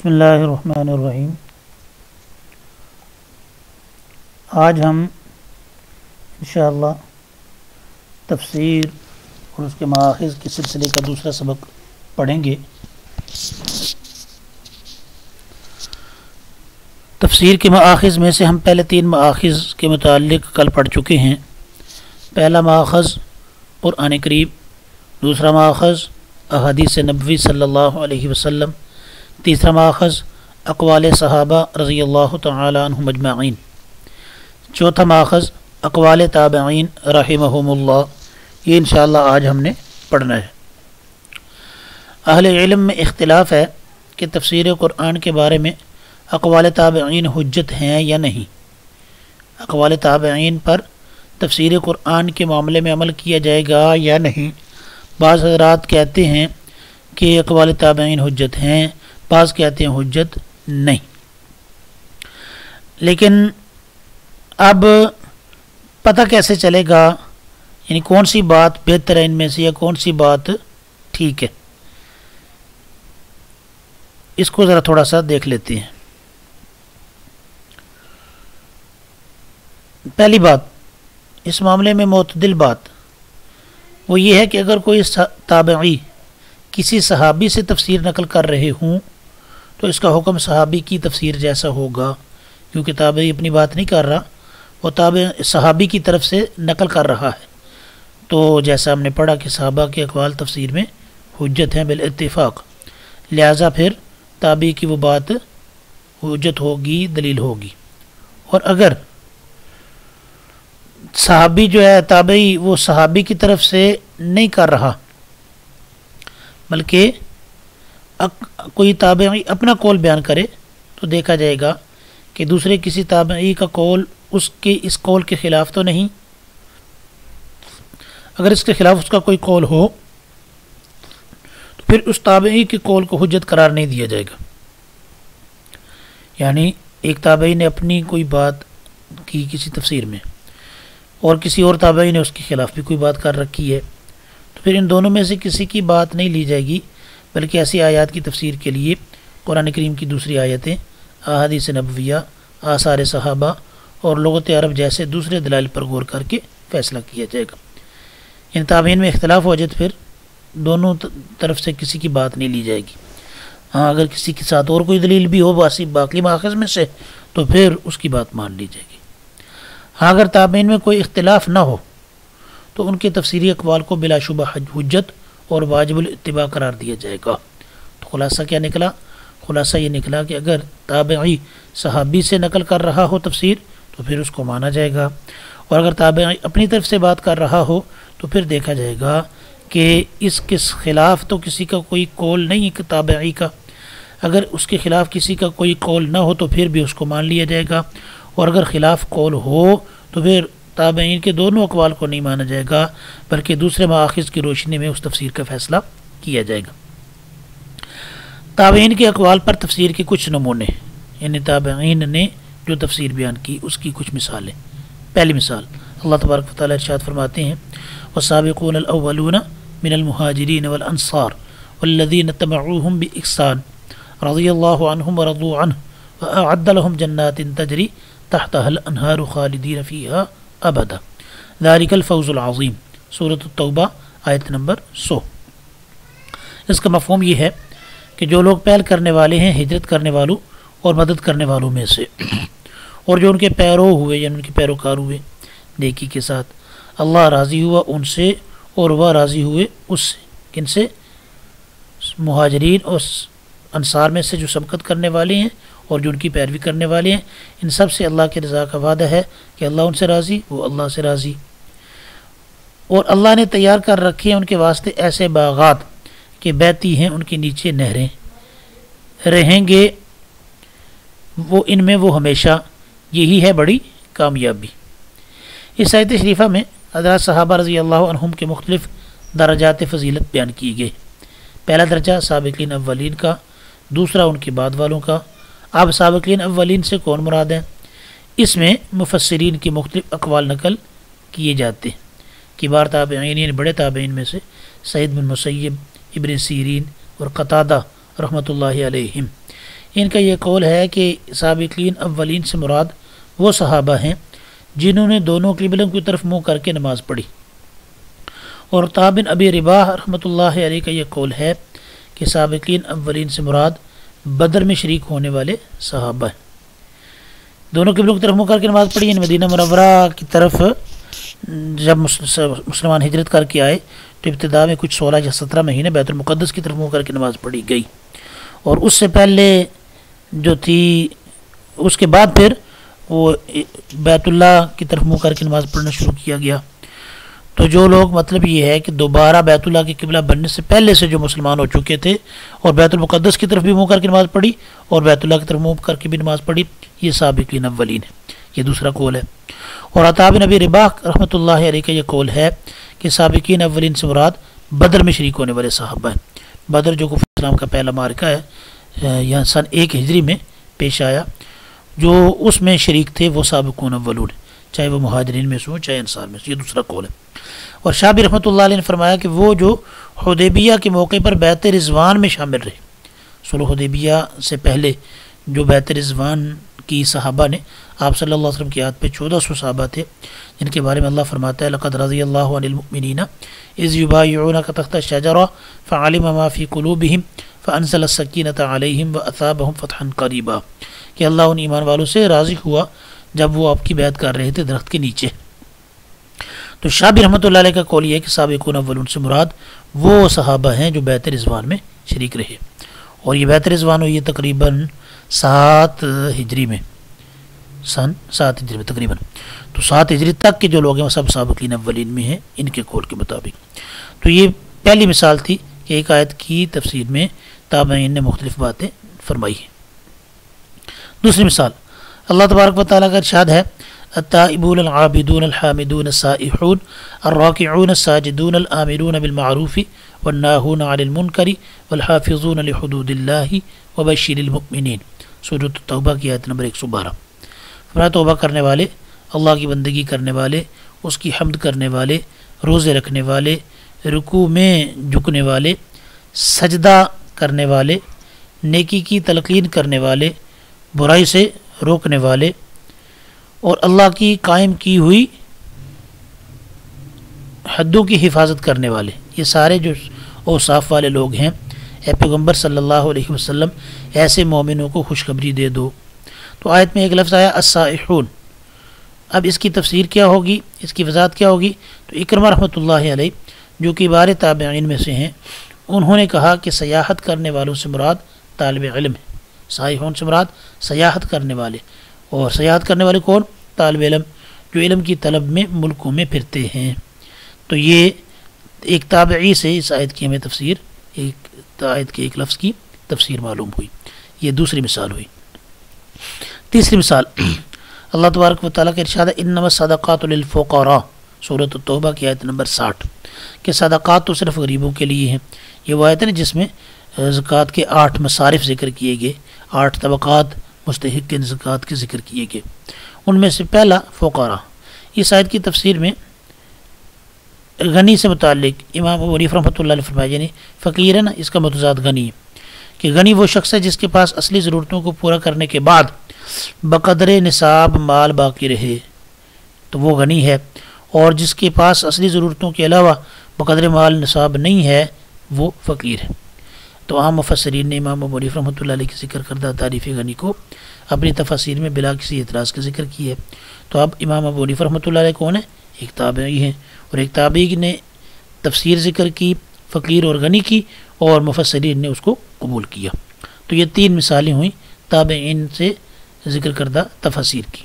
بسم اللہ الرحمن الرحیم۔ آج ہم انشاءاللہ تفسیر اور اس کے مآخذ کے سلسلے کا دوسرا سبق پڑھیں گے۔ تفسیر کے مآخذ میں سے ہم پہلے 3 مآخذ کے متعلق کل پڑھ چکے ہیں۔ پہلا مآخذ قرآن کریم، دوسرا مآخذ احادیث نبوی صلی اللہ علیہ وسلم، تیسرا مآخذ اقوال صحابہ رضی اللہ تعالی عنہم اجمعین، چوتھا مآخذ اقوال تابعین رحمہم اللہ۔ یہ انشاءاللہ آج ہم نے پڑھنا ہے۔ اہل علم میں اختلاف ہے کہ تفسیر قرآن کے بارے میں اقوال تابعین حجت ہیں یا نہیں۔ اقوال تابعین پر تفسیر قرآن کے معاملے میں عمل کیا جائے گا یا نہیں۔ بعض حضرات کہتے ہیں کہ اقوال تابعین حجت ہیں، بعض کہتے ہیں حجت نہیں۔ لیکن اب پتہ کیسے چلے گا، یعنی کون سی بات بہتر ہے ان میں سے یا کون سی بات ٹھیک ہے، اس کو ذرا تھوڑا سا دیکھ لیتے ہیں۔ پہلی بات اس معاملے میں معتدل بات وہ یہ ہے کہ اگر کوئی تابعی کسی صحابی سے تفسیر نقل کر رہے ہوں تو اس کا حکم صحابی کی تفسیر جیسا ہوگا، کیونکہ تابعی اپنی بات نہیں کر رہا، وہ صحابی کی طرف سے نقل کر رہا ہے۔ تو جیسا ہم نے پڑھا کہ صحابہ کے اقوال تفسیر میں حجت ہیں بالاتفاق، لہذا پھر تابعی کی وہ بات حجت ہوگی، دلیل ہوگی۔ اور اگر صحابی جو ہے تابعی وہ صحابی کی طرف سے نہیں کر رہا، بلکہ کوئی تابعی اپنا قول بیان کرے، تو دیکھا جائے گا کہ دوسرے کسی تابعی کا قول اس قول کے خلاف تو نہیں۔ اگر اس کے خلاف اس کا کوئی قول ہو تو پھر اس تابعی کے قول کو حجت قرار نہیں دیا جائے گا۔ یعنی ایک تابعی نے اپنی کوئی بات کی کسی تفسیر میں اور کسی اور تابعی نے اس کے خلاف بھی کوئی بات کر رکھی ہے، تو پھر ان دونوں میں سے کسی کی بات نہیں لی جائے گی، بلکہ ایسی آیات کی تفسیر کے لیے قرآن کریم کی دوسری آیتیں، احادیث نبویہ، آثار صحابہ اور لغت عرب جیسے دوسرے دلائل پر غور کر کے فیصلہ کیا جائے گا۔ ان تابعین میں اختلاف ہو جائے تو پھر دونوں طرف سے کسی کی بات نہیں لی جائے گی۔ ہاں اگر کسی کے ساتھ اور کوئی دلیل بھی ہو باقی مآخذ میں سے تو پھر اس کی بات مان لی جائے گی۔ ہاں اگر تابعین میں کوئی اختلاف نہ ہو تو ان کے تفسیری اقوال کو بلا شبہ حجت اور واجب الاتباع قرار دیا جائے گا۔ تو خلاصہ کیا نکلا؟ خلاصہ یہ نکلا کہ اگر تابعی صحابی سے نقل کر رہا ہو تفسیر تو پھر اس کو مانا جائے گا، اور اگر تابعی اپنی طرف سے بات کر رہا ہو تو پھر دیکھا جائے گا کہ اس کے خلاف تو کسی کا کوئی قول نہیں ہے تابعی کا۔ اگر اس کے خلاف کسی کا کوئی قول نہ ہو تو پھر بھی اس کو مان لیا جائے گا، اور اگر خلاف قول ہو تو پھر تابعین کے دونوں اقوال کو نہیں مانا جائے گا، بلکہ دوسرے مآخذ کی روشنی میں اس تفسیر کا فیصلہ کیا جائے گا۔ تابعین کے اقوال پر تفسیر کے کچھ نمونے، یعنی تابعین نے جو تفسیر بیان کی اس کی کچھ مثالیں۔ پہلی مثال، اللہ تبارک و تعالیٰ ارشاد فرماتے ہیں والسابقون الاولون من المہاجرین والانصار والذین اتبعوہم بإحسان رضی اللہ عنہم ورضوا عنہ وأعد لهم جنات تجری تحتها الانہار خالدین فیہا ابدا ذالک الفوز العظیم، سورۃ التوبہ آیت نمبر 100۔ اس کا مفہوم یہ ہے کہ جو لوگ پہل کرنے والے ہیں ہجرت کرنے والوں اور مدد کرنے والوں میں سے، اور جو ان کے پیرو ہوئے یعنی ان کے پیروکار ہوئے نیکی کے ساتھ، اللہ راضی ہوا ان سے اور وہ راضی ہوئے اس سے۔ کن سے؟ مہاجرین اور انصار میں سے جو سبقت کرنے والے ہیں اور جو ان کی پیروی کرنے والے ہیں، ان سب سے اللہ کی رضا کا وعدہ ہے کہ اللہ ان سے راضی، وہ اللہ سے راضی۔ اور اللہ نے تیار کر رکھے ہیں ان کے واسطے ایسے باغات کہ بہتی ہیں ان کے نیچے نہریں، رہیں گے وہ ان میں وہ ہمیشہ، یہی ہے بڑی کامیابی۔ اس آیت شریفہ میں حضرات صحابہ رضی اللہ عنہم کے مختلف درجات فضیلت بیان کیے گئے۔ پہلا درجہ سابقین اولین کا، دوسرا ان کے بعد والوں کا۔ اب سابقین اولین سے کون مراد ہیں؟ اس میں مفسرین کے مختلف اقوال نقل کیے جاتے ہیں۔ کبار تابعین یعنی بڑے تابعین میں سے سعید بن مسیب، ابن سیرین اور قتادہ رحمۃ اللہ علیہم، ان کا یہ قول ہے کہ سابقین اولین سے مراد وہ صحابہ ہیں جنہوں نے دونوں قبلوں کی طرف منہ کر کے نماز پڑھی، اور عطاء بن ابی رباح رحمۃ اللہ علیہ کا یہ قول ہے کہ سابقین اولین سے مراد بدر میں شریک ہونے والے صحابہ ہیں۔ دونوں قبلوں کی طرف منہ کر کے نماز پڑھی، یعنی مدینہ منورہ کی طرف جب مسلمان ہجرت کر کے آئے تو ابتدا میں کچھ 16 یا 17 مہینے بیت المقدس کی طرف منہ کر کے نماز پڑھی گئی، اور اس سے پہلے جو تھی اس کے بعد پھر وہ بیت اللہ کی طرف منہ کر کے نماز پڑھنا شروع کیا گیا۔ تو جو لوگ مطلب یہ ہے کہ دوبارہ بیت اللہ کی قبلہ بننے سے پہلے سے جو مسلمان ہو چکے تھے اور بیت المقدس کی طرف بھی منہ کر کے نماز پڑھی اور بیت اللہ کی طرف منہ کر کے بھی نماز پڑھی، یہ سابقین اولین ہے، یہ دوسرا قول ہے۔ اور عطاء بن ابی رباح رحمۃ اللہ علیہ کا یہ قول ہے کہ سابقین اولین سے مراد بدر میں شریک ہونے والے صحابہ ہیں۔ بدر جو کفر اسلام کا پہلا معرکہ ہے، یہاں سن 1 ہجری میں پیش آیا، جو اس میں شریک تھے وہ سابقون اولون، چاہے وہ مہاجرین میں سے ہوں چاہے انصار میں سے، یہ دوسرا قول ہے۔ اور شابی رحمۃ اللہ علیہ نے فرمایا کہ وہ جو حدیبیہ کے موقع پر بیعت رضوان میں شامل رہے، صلح حدیبیہ سے پہلے جو بیعت رضوان کی صحابہ نے آپ صلی اللہ علیہ وسلم کی یاد پہ 1400 صحابہ تھے، جن کے بارے میں اللہ فرماتا ہے لقد رضی اللہ عن المؤمنین اذ یبایعونک تحت الشجرہ فعلم ما فی قلوبہم فانزل السکینۃ علیہم واثابہم فتحا قریبا، کہ اللہ ان ایمان والوں سے راضی ہوا جب وہ آپ کی بیعت کر رہے تھے درخت کے نیچے۔ تو شابی رحمۃ اللہ علیہ کا قول یہ ہے کہ سابقون اولون سے مراد وہ صحابہ ہیں جو بیعت رضوان میں شریک رہے، اور یہ بیعت رضوان ہوئی ہے تقریباً 7 ہجری میں، سن 7 ہجری میں تقریباً۔ تو 7 ہجری تک کے جو لوگ ہیں وہ سب سابقین اولین میں ہیں ان کے قول کے مطابق۔ تو یہ پہلی مثال تھی کہ ایک آیت کی تفسیر میں تابعین نے مختلف باتیں فرمائی ہیں۔ دوسری مثال اللہ تبارک و تعالیٰ کا ارشاد ہے التائبون العابدون الحامدون السائحون الراکعون الساجدون الآمرون بالمعروف والناہون عن المنکر والحافظون لحدود اللہ وبشر المؤمنین، سورۃ التوبہ کی آیت نمبر 112۔ فرمایا توبہ کرنے والے، اللہ کی بندگی کرنے والے، اس کی حمد کرنے والے، روزے رکھنے والے، رکوع میں جھکنے والے، سجدہ کرنے والے، نیکی کی تلقین کرنے والے، برائی سے روکنے والے، اور اللہ کی قائم کی ہوئی حدوں کی حفاظت کرنے والے، یہ سارے جو اوصاف والے لوگ ہیں، اے پیغمبر صلی اللہ علیہ وسلم ایسے مومنوں کو خوشخبری دے دو۔ تو آیت میں ایک لفظ آیا السائحون، اب اس کی تفسیر کیا ہوگی، اس کی وضاحت کیا ہوگی؟ تو اکرمہ رحمۃ اللہ علیہ جو کہ بار تابعین میں سے ہیں، انہوں نے کہا کہ سیاحت کرنے والوں سے مراد طالب علم ہے، سائحون سے مراد سیاحت کرنے والے، اور سیاحت کرنے والے کون؟ طالب علم، جو علم کی طلب میں ملکوں میں پھرتے ہیں۔ تو یہ ایک تابعی سے اس آیت کی ہمیں تفسیر، ایک آیت کے ایک لفظ کی تفسیر معلوم ہوئی۔ یہ دوسری مثال ہوئی۔ تیسری مثال اللہ تبارک و تعالیٰ کا ارشاد ہے انما الصدقات للفقراء، سورۃ التوبہ کی آیت نمبر 60، کہ صدقات تو صرف غریبوں کے لیے ہیں۔ یہ وہ آیت ہے جس میں زکوٰۃ کے 8 مصارف ذکر کیے گئے، 8 طبقات مستحق زکوٰۃ کے ذکر کیے گئے، ان میں سے پہلا فقراء۔ اس آیت کی تفسیر میں غنی سے متعلق امام ابو حنیفہ رحمۃ اللہ علیہ فرمایا، یعنی فقیر ہے نا، اس کا متضاد غنی ہے، کہ غنی وہ شخص ہے جس کے پاس اصلی ضرورتوں کو پورا کرنے کے بعد بقدر نصاب مال باقی رہے تو وہ غنی ہے، اور جس کے پاس اصلی ضرورتوں کے علاوہ بقدر مال نصاب نہیں ہے وہ فقیر ہے۔ تو عام مفسرین نے امام ابو حنیفہ رحمۃ اللہ علیہ کی ذکر کردہ تعریف غنی کو اپنی تفاسیر میں بلا کسی اعتراض کا ذکر کی ہے۔ تو اب امام ابو حنیفہ رحمۃ اللہ علیہ کون ہے؟ ایک تابعی ہیں، اور ایک تابعی نے تفسیر ذکر کی فقیر اور غنی کی، اور مفسرین نے اس کو قبول کیا۔ تو یہ 3 مثالیں ہوئیں تابعین سے ذکر کردہ تفاسیر کی۔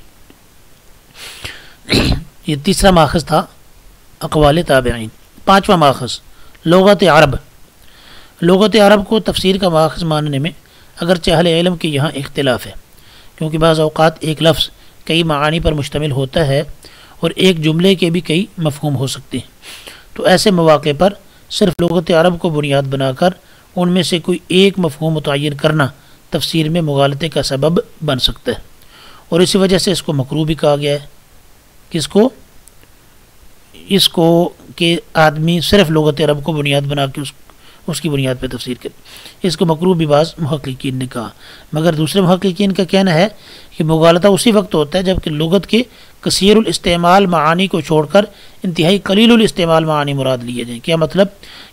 یہ تیسرا ماخذ تھا اقوال تابعین۔ 5واں ماخذ لغت عرب۔ لغت عرب کو تفسیر کا ماخذ ماننے میں اگرچہ اہل علم کے یہاں اختلاف ہے، کیونکہ بعض اوقات ایک لفظ کئی معانی پر مشتمل ہوتا ہے اور ایک جملے کے بھی کئی مفہوم ہو سکتے ہیں۔ تو ایسے مواقع پر صرف لغت عرب کو بنیاد بنا کر ان میں سے کوئی ایک مفہوم متعین کرنا تفسیر میں مغالطے کا سبب بن سکتا ہے، اور اسی وجہ سے اس کو مکروہ بھی کہا گیا ہے۔ کس کو؟ اس کو کہ آدمی صرف لغت عرب کو بنیاد بنا کے اس کی بنیاد پہ تفسیر کرے. اس کو مکروہ بھی بعض محققین نے کہا، مگر دوسرے محققین کا کہنا ہے کہ مغالطہ اسی وقت ہوتا ہے جب کہ لغت کے کثیر الاستعمال معانی کو چھوڑ کر انتہائی قلیل الاستعمال معانی مراد لیے جائیں. کیا مطلب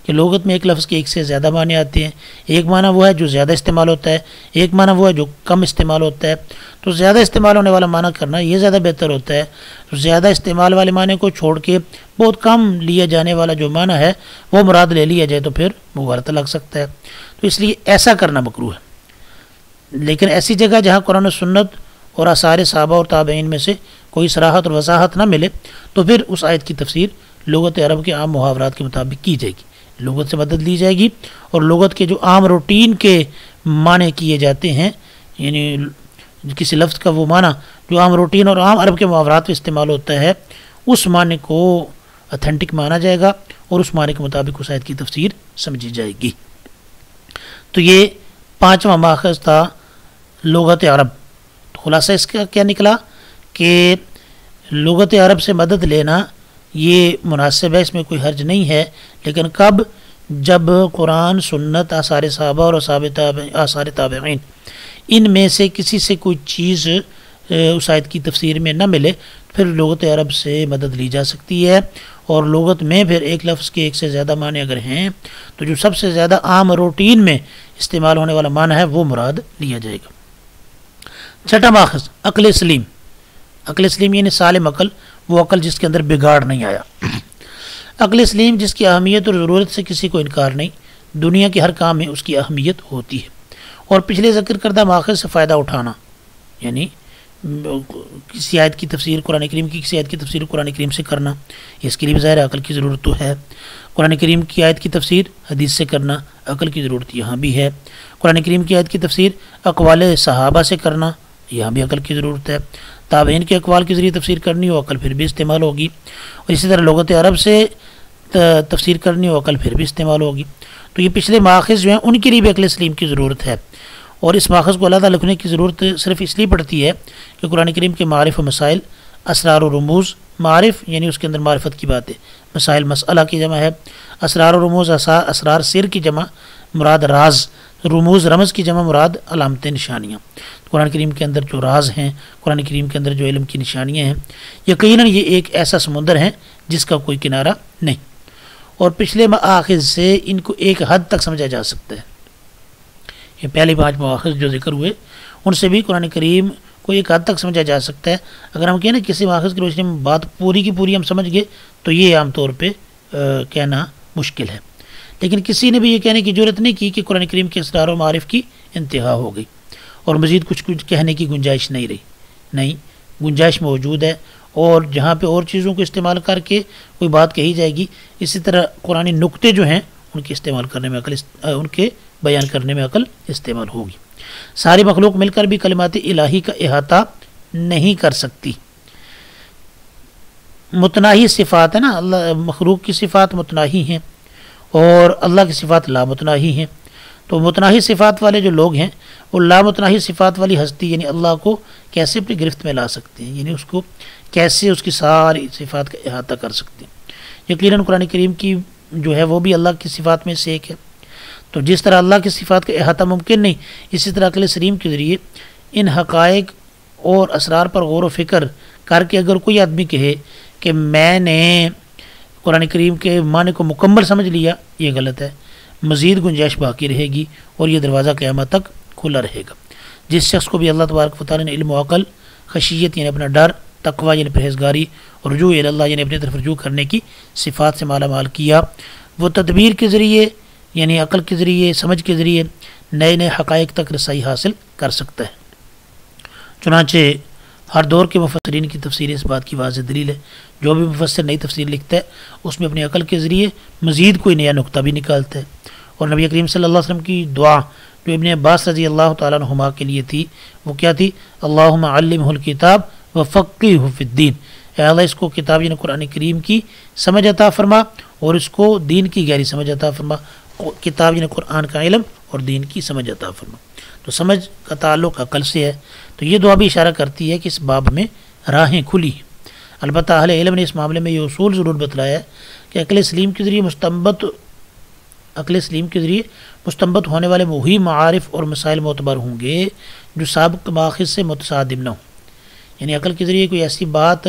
کہ لغت میں ایک لفظ کے ایک سے زیادہ معنی آتے ہیں. ایک معنی وہ ہے جو زیادہ استعمال ہوتا ہے، ایک معنی وہ ہے جو کم استعمال ہوتا ہے. تو زیادہ استعمال ہونے والا معنی کرنا یہ زیادہ بہتر ہوتا ہے. تو زیادہ استعمال والے معنی کو چھوڑ کے بہت کم لیا جانے والا جو معنی ہے وہ مراد لے لیا جائے تو پھر مغالطہ لگ سکتا ہے. تو اس لیے ایسا کرنا مکروہ ہے. لیکن ایسی جگہ جہاں قرآن و سنت اور آثار صحابہ اور تابعین میں سے کوئی صراحت اور وضاحت نہ ملے تو پھر اس آیت کی تفسیر لغت عرب کے عام محاورات کے مطابق کی جائے گی. لغت سے مدد لی جائے گی اور لغت کے جو عام روٹین کے معنی کیے جاتے ہیں، یعنی کسی لفظ کا وہ معنی جو عام روٹین اور عام عرب کے محاورات میں استعمال ہوتا ہے، اس معنی کو اتھینٹک مانا جائے گا اور اس معنی کے مطابق اس آیت کی تفسیر سمجھی جائے گی. تو یہ 5واں ماخذ تھا لغت عرب. تو خلاصہ اس کا کیا نکلا کہ لغت عرب سے مدد لینا یہ مناسب ہے، اس میں کوئی حرج نہیں ہے. لیکن کب؟ جب قرآن، سنت، آثار صحابہ اور آثار تابعین ان میں سے کسی سے کوئی چیز اس آیت کی تفسیر میں نہ ملے پھر لغت عرب سے مدد لی جا سکتی ہے. اور لغت میں پھر ایک لفظ کے ایک سے زیادہ معنی اگر ہیں تو جو سب سے زیادہ عام روٹین میں استعمال ہونے والا معنی ہے وہ مراد لیا جائے گا. 6واں ماخذ عقل سلیم. عقل سلیم یعنی سالم عقل، وہ عقل جس کے اندر بگاڑ نہیں آیا. عقل سلیم جس کی اہمیت اور ضرورت سے کسی کو انکار نہیں، دنیا کے ہر کام میں اس کی اہمیت ہوتی ہے. اور پچھلے ذکر کردہ ماخذ سے فائدہ اٹھانا، یعنی کسی آیت کی تفسیر قرآن کریم کی کسی آیت کی تفسیر قرآن کریم سے کرنا، اس کے لیے ظاہر عقل کی ضرورت تو ہے. قرآن کریم کی آیت کی تفسیر حدیث سے کرنا، عقل کی ضرورت یہاں بھی ہے. قرآن کریم کی آیت کی تفسیر اقوال صحابہ سے کرنا، یہاں بھی عقل کی ضرورت ہے. تابعین کے اقوال کے ذریعے تفسیر کرنی ہو عقل پھر بھی استعمال ہوگی. اور اسی طرح لغت عرب سے تفسیر کرنی ہو عقل پھر بھی استعمال ہوگی. تو یہ پچھلے ماخذ جو ہیں ان کے لیے بھی عقل سلیم کی ضرورت ہے. اور اس ماخذ کو علیحدہ لکھنے کی ضرورت صرف اس لیے پڑتی ہے کہ قرآن کریم کے معارف و مسائل، اسرار و رموز، معارف یعنی اس کے اندر معرفت کی بات ہے، مسائل مسئلہ کی جمع ہے، اسرار و رموز اسرار سر کی جمع مراد راز، رموز رمز کی جمع مراد علامتیں نشانیاں. قرآن کریم کے اندر جو راز ہیں، قرآن کریم کے اندر جو علم کی نشانیاں ہیں، یقیناً یہ ایک ایسا سمندر ہے جس کا کوئی کنارہ نہیں. اور پچھلے مآخذ سے ان کو ایک حد تک سمجھا جا سکتا ہے. یہ پہلے 5 مآخذ جو ذکر ہوئے ان سے بھی قرآن کریم کو ایک حد تک سمجھا جا سکتا ہے. اگر ہم کہیں نا کسی مآخذ کی روشنی میں بات پوری کی پوری ہم سمجھ گئے تو یہ عام طور پہ کہنا مشکل ہے. لیکن کسی نے بھی یہ کہنے کی ضرورت نہیں کی کہ قرآن کریم کے اسرار و معارف کی انتہا ہو گئی اور مزید کچھ کہنے کی گنجائش نہیں رہی. نہیں، گنجائش موجود ہے، اور جہاں پہ اور چیزوں کو استعمال کر کے کوئی بات کہی جائے گی اسی طرح قرآن نقطے جو ہیں ان کے استعمال کرنے میں عقل ان کے بیان کرنے میں عقل استعمال ہوگی. ساری مخلوق مل کر بھی کلمات الہی کا احاطہ نہیں کر سکتی. متناہی صفات ہے نا، اللہ مخلوق کی صفات متناہی ہیں اور اللہ کی صفات لامتناہی ہیں. تو متناہی صفات والے جو لوگ ہیں وہ لامتناہی صفات والی ہستی یعنی اللہ کو کیسے اپنی گرفت میں لا سکتے ہیں، یعنی اس کو کیسے اس کی ساری صفات کا احاطہ کر سکتے ہیں. یقیناً قرآن کریم کی جو ہے وہ بھی اللہ کی صفات میں سے ایک ہے. تو جس طرح اللہ کی صفات کا احاطہ ممکن نہیں، اسی طرح عقل سلیم کے ذریعے ان حقائق اور اسرار پر غور و فکر کر کے اگر کوئی آدمی کہے کہ میں نے قرآن کریم کے معنی کو مکمل سمجھ لیا، یہ غلط ہے. مزید گنجائش باقی رہے گی اور یہ دروازہ قیامت تک کھلا رہے گا. جس شخص کو بھی اللہ تبارک و تعالیٰ نے علم و عقل، خشیت یعنی اپنا ڈر، تقوی یعنی پرہیزگاری، اور رجوع الی اللہ یعنی اپنی طرف رجوع کرنے کی صفات سے مالا مال کیا، وہ تدبیر کے ذریعے یعنی عقل کے ذریعے، سمجھ کے ذریعے نئے نئے حقائق تک رسائی حاصل کر سکتا ہے. چنانچہ ہر دور کے مفسرین کی تفسیر اس بات کی واضح دلیل ہے. جو بھی مفسر نئی تفسیر لکھتا ہے اس میں اپنی عقل کے ذریعے مزید کوئی نیا نقطہ بھی نکالتا ہے. اور نبی کریم صلی اللہ علیہ وسلم کی دعا جو ابن عباس رضی اللہ تعالیٰ عنہما کے لیے تھی وہ کیا تھی؟ اللہم علمہ الکتاب وفقہہ فی الدین. اے اللہ اس کو کتاب یعنی قرآن کریم کی سمجھ عطا فرما اور اس کو دین کی گہری سمجھ عطا فرما. کتاب یعنی قرآن کا علم اور دین کی سمجھ عطا فرما. تو سمجھ کا تعلق عقل سے ہے. تو یہ دعا بھی اشارہ کرتی ہے کہ اس باب میں راہیں کھلی ہیں. البتہ اہل علم نے اس معاملے میں یہ اصول ضرور بتلایا ہے کہ عقل سلیم کے ذریعے مستنبط عقل سلیم کے ذریعے مستنبط ہونے والے وہی معارف اور مسائل معتبر ہوں گے جو سابق ماخذ سے متصادم نہ ہوں. یعنی عقل کے ذریعے کوئی ایسی بات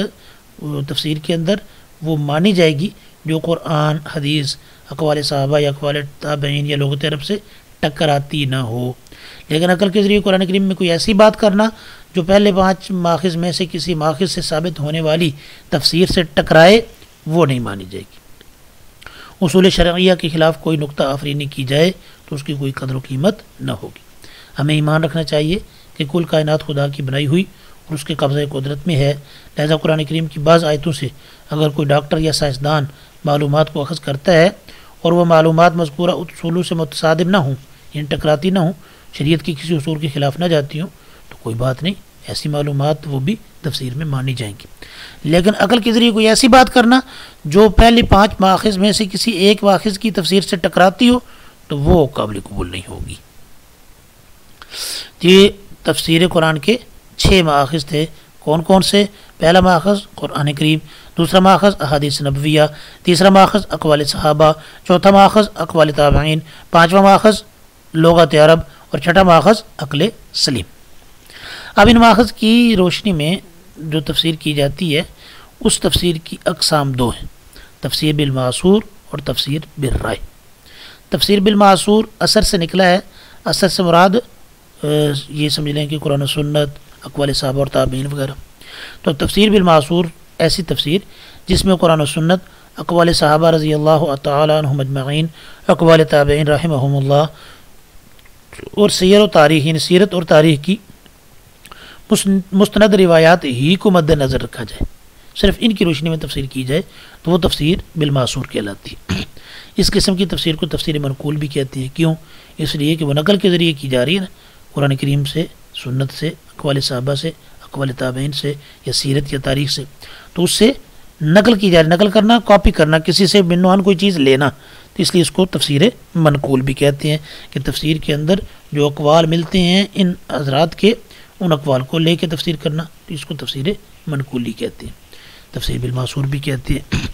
تفسیر کے اندر وہ مانی جائے گی جو قرآن، حدیث، اقوال صحابہ یا اقوال تابعین یا لغت عرب سے ٹکراتی نہ ہو. لیکن عقل کے ذریعے قرآن کریم میں کوئی ایسی بات کرنا جو پہلے 5 ماخذ میں سے کسی ماخذ سے ثابت ہونے والی تفسیر سے ٹکرائے وہ نہیں مانی جائے گی. اصول شرعیہ کے خلاف کوئی نکتہ آفرینی کی جائے تو اس کی کوئی قدر و قیمت نہ ہوگی. ہمیں ایمان رکھنا چاہیے کہ کل کائنات خدا کی بنائی ہوئی اور اس کے قبضۂ قدرت میں ہے. لہذا قرآن کریم کی بعض آیتوں سے اگر کوئی ڈاکٹر یا سائنسدان معلومات کو اخذ کرتا ہے اور وہ معلومات مذکورہ اصولوں سے متصادم نہ ہوں، یعنی ٹکراتی نہ ہوں، شریعت کی کسی اصول کے خلاف نہ جاتی ہوں، تو کوئی بات نہیں، ایسی معلومات وہ بھی تفسیر میں مانی جائیں گی. لیکن عقل کے ذریعے کوئی ایسی بات کرنا جو پہلے 5 ماخذ میں سے کسی ایک ماخذ کی تفسیر سے ٹکراتی ہو تو وہ قابل قبول نہیں ہوگی. یہ تفسیر قرآن کے 6 ماخذ تھے. کون کون سے؟ پہلا ماخذ قرآن کریم، دوسرا ماخذ احادیث نبویہ، تیسرا ماخذ اقوال صحابہ، چوتھا ماخذ اقوال تابعین، پانچواں ماخذ لغت عرب اور چھٹا ماخذ عقل سلیم. اب ان ماخذ کی روشنی میں جو تفسیر کی جاتی ہے اس تفسیر کی اقسام 2 ہیں، تفسیر بالمعصور اور تفسیر بالرائے. تفسیر بالمعصور اثر سے نکلا ہے. اثر سے مراد یہ سمجھ لیں کہ قرآن و سنت، اقوال صحابہ اور تابعین وغیرہ. تو تفسیر بالمعصور ایسی تفسیر جس میں قرآن و سنت، اقوال صحابہ رضی اللہ تعالی عنہم اجمعین، اقوال تابعین رحمہم اللہ اور سیر و تاریخ، یعنی سیرت اور تاریخ کی مستند روایات ہی کو مد نظر رکھا جائے، صرف ان کی روشنی میں تفسیر کی جائے تو وہ تفسیر بالمعصور کہلاتی ہے. اس قسم کی تفسیر کو تفسیر منقول بھی کہتے ہیں. کیوں؟ اس لیے کہ وہ نقل کے ذریعے کی جا رہی ہے نا، قرآن کریم سے، سنت سے، اقوال صحابہ سے، اقوال تابعین سے یا سیرت یا تاریخ سے، تو اس سے نقل کی جا رہی. نقل کرنا، کاپی کرنا، کسی سے بن نوان کوئی چیز لینا، تو اس لیے اس کو تفسیر منقول بھی کہتے ہیں کہ تفسیر کے اندر جو اقوال ملتے ہیں ان حضرات کے، ان اقوال کو لے کے تفسیر کرنا، تو اس کو تفسیر منقولی کہتے ہیں. تفسیر بالمعصور بھی کہتے ہیں.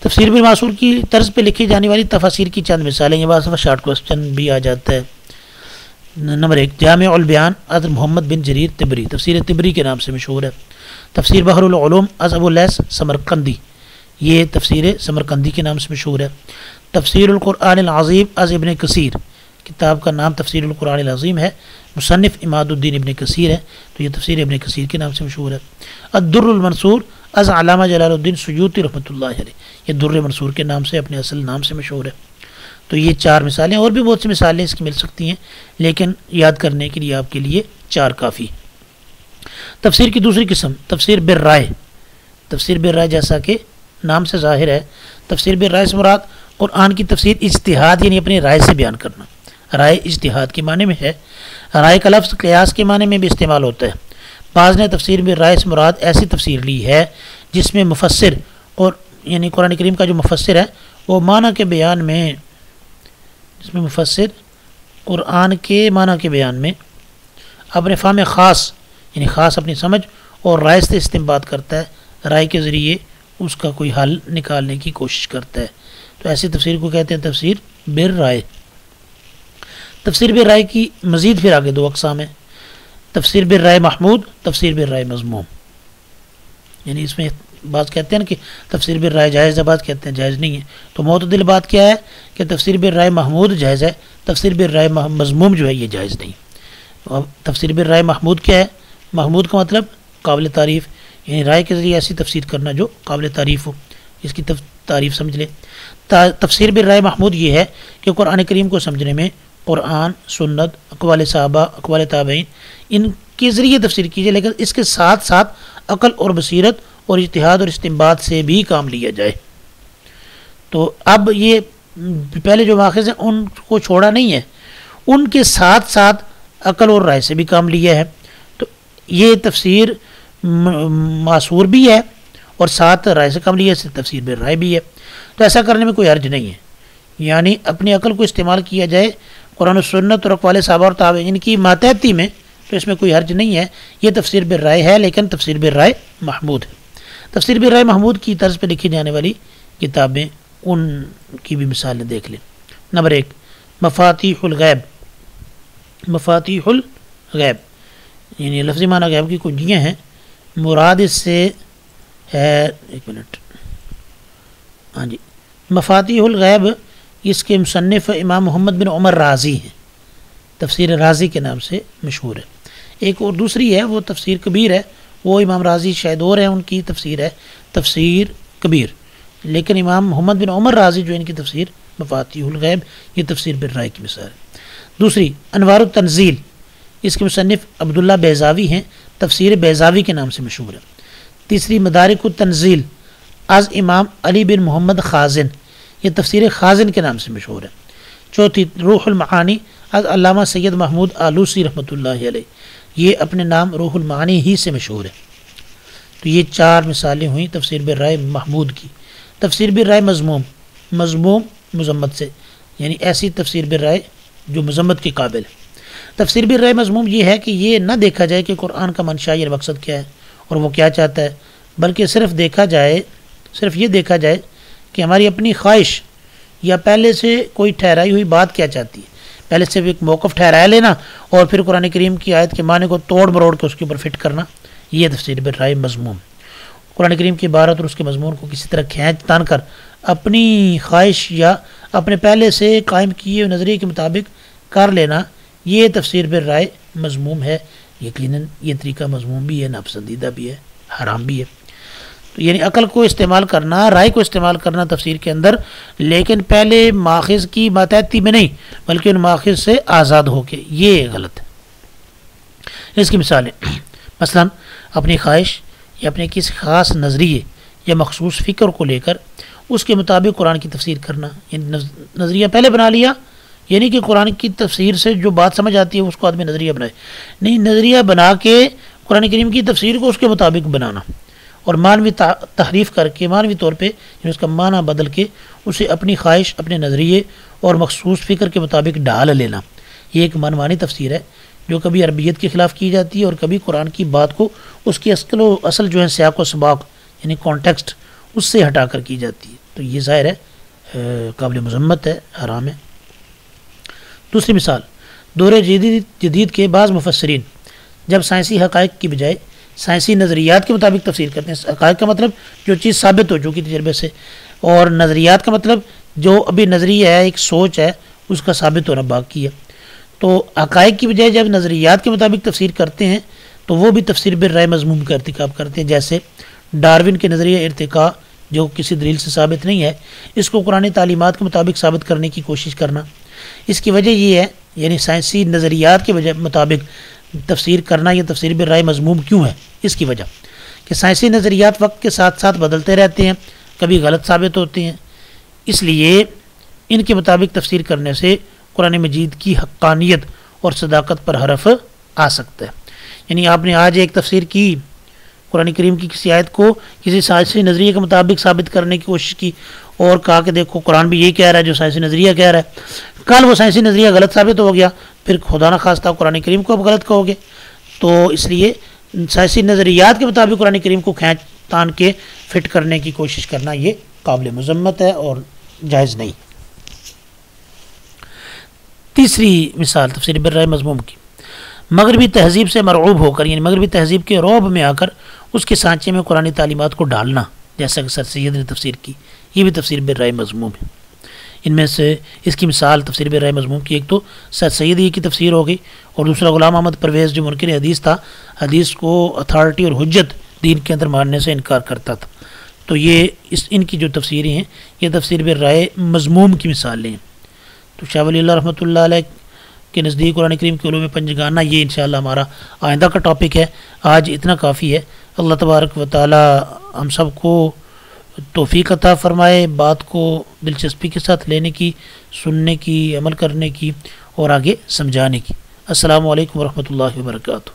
تفسیر بالمعصور کی طرز پہ لکھی جانے والی تفاسیر کی چند مثالیں. یہ بعض دفعہ شارٹ کوسچن بھی آ جاتا ہے. نمبر 1، جامع البیان از محمد بن جریر طبری، تفسیر طبری کے نام سے مشہور ہے. تفسیر بحر العلوم از ابو اللیث سمرقندی، یہ تفسیر سمرقندی کے نام سے مشہور ہے. تفسیر القرآن العظیم از ابن کثیر، کتاب کا نام تفسیر القرآن العظیم ہے، مصنف اماد الدین ابن کثیر ہے، تو یہ تفسیر ابن کثیر کے نام سے مشہور ہے. الدر المنصور از علامہ جلال الدین سیوطی رحمۃ اللہ علیہ، یہ در منصور کے نام سے، اپنے اصل نام سے مشہور ہے. تو یہ 4 مثالیں، اور بھی بہت سی مثالیں اس کی مل سکتی ہیں، لیکن یاد کرنے کے لیے آپ کے لیے 4 کافی. تفسیر کی دوسری قسم تفسیر بالرائے. تفسیر بالرائے جیسا کہ نام سے ظاہر ہے، تفسیر بالرائے سے مراد قرآن کی تفسیر اجتہاد یعنی اپنی رائے سے بیان کرنا. رائے اجتہاد کے معنی میں ہے. رائے کا لفظ قیاس کے معنی میں بھی استعمال ہوتا ہے. بعض نے تفسیر بالرائے سے مراد ایسی تفسیر لی ہے جس میں مفسر اور یعنی قرآن کریم کا جو مفسر ہے وہ معنی کے بیان میں، جس میں مفسر قرآن کے معنی کے بیان میں اپنے فہم خاص یعنی خاص اپنی سمجھ اور رائے سے استنباط کرتا ہے، رائے کے ذریعے اس کا کوئی حل نکالنے کی کوشش کرتا ہے. تو ایسی تفسیر کو کہتے ہیں تفسیر بالرائے. تفسیر بالرائے کی مزید پھر آگے 2 اقسام ہیں، تفسیر بالرائے محمود، تفسیر بالرائے مذموم. یعنی اس میں بعض کہتے ہیں کہ تفسیر بالرائے جائز ہے، بعض کہتے ہیں جائز نہیں ہے. تو معتدل بات کیا ہے کہ تفسیر بالرائے محمود جائز ہے، تفسیر بالرائے مذموم جو ہے یہ جائز نہیں. اب تفسیر بالرائے محمود کیا ہے؟ محمود کا مطلب قابل تعریف، یعنی رائے کے ذریعے ایسی تفسیر کرنا جو قابل تعریف ہو، اس کی تعریف سمجھ لے. تفسیر بالرائے محمود یہ ہے کہ قرآن کریم کو سمجھنے میں قرآن، سنت، اقوال صحابہ، اقوال تابعین ان کے ذریعے تفسیر کیجیے، لیکن اس کے ساتھ ساتھ عقل اور بصیرت اور اجتہاد اور استنباط سے بھی کام لیا جائے. تو اب یہ پہلے جو ماخذ ہیں ان کو چھوڑا نہیں ہے، ان کے ساتھ ساتھ عقل اور رائے سے بھی کام لیا ہے. تو یہ تفسیر معصور بھی ہے اور ساتھ رائے سے کام لیا ہے، تفسیر بالرائے بھی ہے. تو ایسا کرنے میں کوئی حرج نہیں ہے، یعنی اپنی عقل کو استعمال کیا جائے قرآن و سنت اور اقوال صحابہ اور تابعین کی ماتحتی میں، تو اس میں کوئی حرج نہیں ہے. یہ تفسیر بالرائے ہے، لیکن تفسیر بالرائے محمود ہے. تفسیر بالرائے محمود کی طرز پہ لکھی جانے والی کتابیں ان کی بھی مثالیں دیکھ لیں. نمبر 1 مفاتیح الغیب، مفاتیح الغیب یعنی لفظی معنی غیب کی کنجیاں ہیں، مراد اس سے ہے، ایک منٹ، ہاں جی، مفاتیح الغیب اس کے مصنف امام محمد بن عمر رازی ہیں، تفسیر رازی کے نام سے مشہور ہے۔ ایک اور دوسری ہے وہ تفسیر کبیر ہے، وہ امام رازی شاید اور ہیں، ان کی تفسیر ہے تفسیر کبیر، لیکن امام محمد بن عمر رازی جو ان کی تفسیر مفاتیح الغیب، یہ تفسیر بالرائے کی مثال ہے۔ دوسری انوار التنزیل، اس کے مصنف عبداللہ بیضاوی ہیں، تفسیر بیضاوی کے نام سے مشہور ہے۔ تیسری مدارک التنزیل از امام علی بن محمد خازن، یہ تفسیر خازن کے نام سے مشہور ہے۔ چوتھی روح المعانی از علامہ سید محمود آلوسی رحمۃ اللہ علیہ، یہ اپنے نام روح المعانی ہی سے مشہور ہے۔ تو یہ 4 مثالیں ہوئیں تفسیر بالرائے محمود کی۔ تفسیر بالرائے مذموم، مذموم مذمت سے، یعنی ایسی تفسیر بالرائے جو مذمت کے قابل ہے۔ تفسیر بالرائے مذموم یہ ہے کہ یہ نہ دیکھا جائے کہ قرآن کا منشا یا مقصد کیا ہے اور وہ کیا چاہتا ہے، بلکہ صرف یہ دیکھا جائے کہ ہماری اپنی خواہش یا پہلے سے کوئی ٹھہرائی ہوئی بات کیا چاہتی ہے، پہلے سے ایک موقف ٹھہرایا لینا اور پھر قرآن کریم کی آیت کے معنی کو توڑ مروڑ کے اس کے اوپر فٹ کرنا، یہ تفسیر بالرائے مذموم۔ قرآن کریم کی عبارت اور اس کے مضمون کو کسی طرح کھینچ تان کر اپنی خواہش یا اپنے پہلے سے قائم کیے ہوئے نظریے کے مطابق کر لینا، یہ تفسیر بالرائے مذموم ہے۔ یقیناً یہ طریقہ مذموم بھی ہے، ناپسندیدہ بھی ہے، حرام بھی ہے۔ تو یعنی عقل کو استعمال کرنا، رائے کو استعمال کرنا تفسیر کے اندر، لیکن پہلے ماخذ کی ماتحتی میں نہیں بلکہ ان ماخذ سے آزاد ہو کے، یہ غلط ہے۔ اس کی مثالیں مثلا اپنی خواہش یا اپنے کسی خاص نظریے یا مخصوص فکر کو لے کر اس کے مطابق قرآن کی تفسیر کرنا، یعنی نظریہ پہلے بنا لیا، یعنی کہ قرآن کی تفسیر سے جو بات سمجھ آتی ہے اس کو آدمی نظریہ بنائے، نہیں، نظریہ بنا کے قرآن کریم کی تفسیر کو اس کے مطابق بنانا اور معنوی تحریف کر کے، معنوی طور پہ یعنی اس کا معنی بدل کے اسے اپنی خواہش، اپنے نظریے اور مخصوص فکر کے مطابق ڈال لینا، یہ ایک منمانی تفسیر ہے جو کبھی عربیت کے خلاف کی جاتی ہے اور کبھی قرآن کی بات کو اس کی اصل جو ہے سیاق و سباق یعنی کانٹیکسٹ اس سے ہٹا کر کی جاتی ہے، تو یہ ظاہر ہے قابل مذمت ہے، حرام ہے۔ دوسری مثال، دور جدید کے بعض مفسرین جب سائنسی حقائق کی بجائے سائنسی نظریات کے مطابق تفسیر کرتے ہیں، حقائق کا مطلب جو چیز ثابت ہو چکی تجربے سے، اور نظریات کا مطلب جو ابھی نظریہ ہے، ایک سوچ ہے، اس کا ثابت ہونا باقی ہے، تو حقائق کی بجائے جب نظریات کے مطابق تفسیر کرتے ہیں تو وہ بھی تفسیر بالرائے مذموم کا ارتکاب کرتے ہیں۔ جیسے ڈارون کے نظریہ ارتقاء جو کسی دلیل سے ثابت نہیں ہے، اس کو قرآن تعلیمات کے مطابق ثابت کرنے کی کوشش کرنا، اس کی وجہ یہ ہے، یعنی سائنسی نظریات کے مطابق تفسیر کرنا یہ تفسیر بالرائے مذموم کیوں ہے؟ اس کی وجہ کہ سائنسی نظریات وقت کے ساتھ ساتھ بدلتے رہتے ہیں، کبھی غلط ثابت ہوتے ہیں، اس لیے ان کے مطابق تفسیر کرنے سے قرآن مجید کی حقانیت اور صداقت پر حرف آ سکتا ہے۔ یعنی آپ نے آج ایک تفسیر کی، قرآن کریم کی کسی آیت کو کسی سائنسی نظریے کے مطابق ثابت کرنے کی کوشش کی اور کہا کہ دیکھو قرآن بھی یہی کہہ رہا ہے جو سائنسی نظریہ کہہ رہا ہے، کل وہ سائنسی نظریہ غلط ثابت ہو گیا، پھر خدا نہ خواستہ قرآن کریم کو اب غلط کہو گے، تو اس لیے سائنسی نظریات کے مطابق قرآن کریم کو کھینچ تان کے فٹ کرنے کی کوشش کرنا یہ قابل مذمت ہے اور جائز نہیں۔ تیسری مثال تفسیر بالرائے مذموم کی، مغربی تہذیب سے مرعوب ہو کر، یعنی مغربی تہذیب کے رعب میں آ کر اس کے سانچے میں قرآن تعلیمات کو ڈالنا، جیسا کہ سر سید نے تفسیر کی، یہ بھی تفسیر بالرائے مذموم ہے۔ ان میں سے اس کی مثال تفسیر بالرائے مذموم کی ایک تو سر سید کی تفسیر ہو گئی، اور دوسرا غلام احمد پرویز جو منکر حدیث تھا، حدیث کو اتھارٹی اور حجت دین کے اندر ماننے سے انکار کرتا تھا، تو یہ ان کی جو تفسیریں ہیں یہ تفسیر بالرائے مذموم کی مثالیں ہیں۔ تو شاہ ولی اللہ رحمۃ اللہ علیہ کے نزدیک قرآن کریم کے علوم پنجگانہ یہ انشاءاللہ ہمارا آئندہ کا ٹاپک ہے، آج اتنا کافی ہے۔ اللہ تبارک و تعالی ہم سب کو توفیق عطا فرمائے بات کو دلچسپی کے ساتھ لینے کی، سننے کی، عمل کرنے کی اور آگے سمجھانے کی۔ السلام علیکم ورحمۃ اللہ وبرکاتہ۔